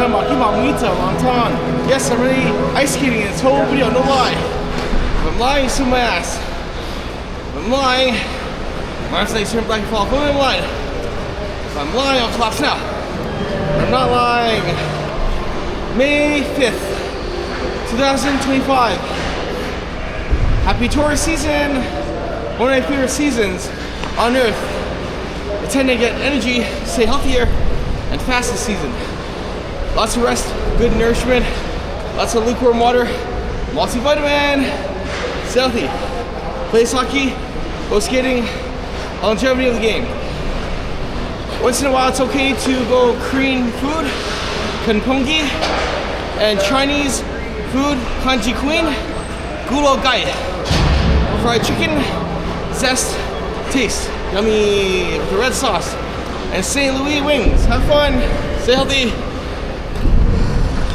talking about keep on meat long time. Yes, I'm really ice skating in this whole video, no lie. If I'm lying, sue my ass. If I'm lying, my say turn black and fall. If I'm lying. If I'm lying, I'll collapse now. I'm not lying. May 5th, 2025. Happy Taurus season. One of my favorite seasons on Earth. I tend to get energy, stay healthier, and fast this season. Lots of rest, good nourishment, lots of lukewarm water, multivitamin, stay healthy. Play hockey, go skating, longevity of the game. Once in a while, it's okay to go Korean food, kanpongi, and Chinese food, kanji queen, gulo gai. Fried chicken, zest, taste, yummy with the red sauce. And St. Louis wings. Have fun, stay healthy.